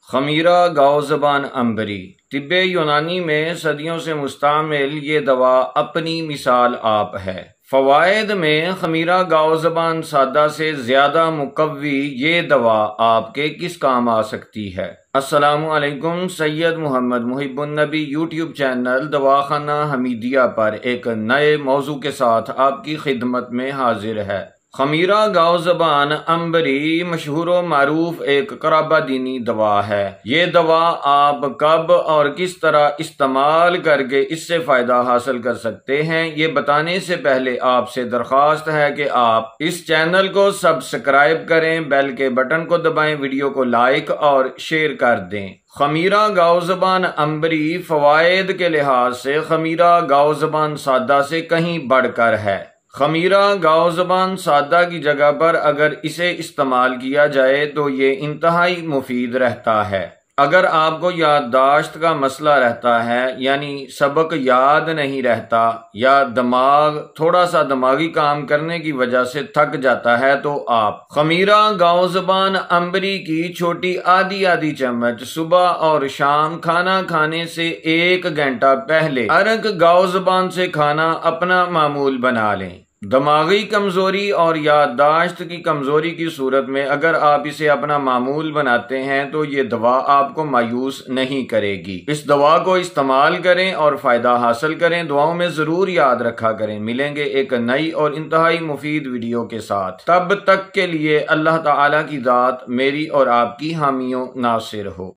خمیرہ گاؤ زبان عنبری طب یونانی میں صدیوں سے مستعمل یہ دوا اپنی مثال آپ ہے۔ فوائد میں خمیرہ گاؤ زبان سادہ سے زیادہ مقوی یہ دوا آپ کے کس کام آ سکتی ہے؟ السلام علیکم، سید محمد محب النبی یوٹیوب چینل دواخانہ حمیدیہ پر ایک نئے موضوع کے ساتھ آپ کی خدمت میں حاضر ہے۔ خمیرہ گاؤ زبان عنبری مشہور و معروف ایک قرابہ دینی دوا ہے۔ یہ دوا آپ کب اور کس طرح استعمال کر کے اس سے فائدہ حاصل کر سکتے ہیں، یہ بتانے سے پہلے آپ سے درخواست ہے کہ آپ اس چینل کو سبسکرائب کریں، بیل کے بٹن کو دبائیں، ویڈیو کو لائک اور شیئر کر دیں۔ خمیرہ گاؤ زبان عنبری فوائد کے لحاظ سے خمیرہ گاؤ زبان سادہ سے کہیں بڑھ کر ہے۔ خمیرہ گاؤ زبان سادہ کی جگہ پر اگر اسے استعمال کیا جائے تو یہ انتہائی مفید رہتا ہے۔ اگر آپ کو یادداشت کا مسئلہ رہتا ہے، یعنی سبق یاد نہیں رہتا یا دماغ تھوڑا سا دماغی کام کرنے کی وجہ سے تھک جاتا ہے، تو آپ خمیرہ گاؤ زبان عنبری کی چھوٹی آدھی چمچ صبح اور شام کھانا کھانے سے 1 گھنٹہ پہلے ارک گاؤ زبان سے کھانا اپنا معمول بنا لیں۔ دماغی کمزوری اور یادداشت کی کمزوری کی صورت میں اگر آپ اسے اپنا معمول بناتے ہیں تو یہ دوا آپ کو مایوس نہیں کرے گی۔ اس دوا کو استعمال کریں اور فائدہ حاصل کریں۔ دعاؤں میں ضرور یاد رکھا کریں۔ ملیں گے ایک نئی اور انتہائی مفید ویڈیو کے ساتھ۔ تب تک کے لیے اللہ تعالیٰ کی ذات میری اور آپ کی حامی و ناصر ہو۔